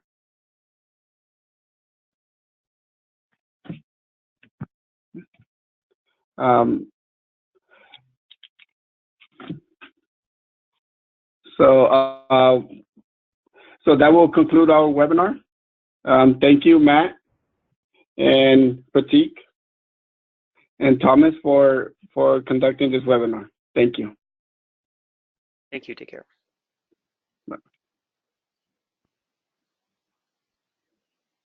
So that will conclude our webinar. Thank you, Matt and Pratik and Thomas for conducting this webinar. Thank you. Thank you. Take care.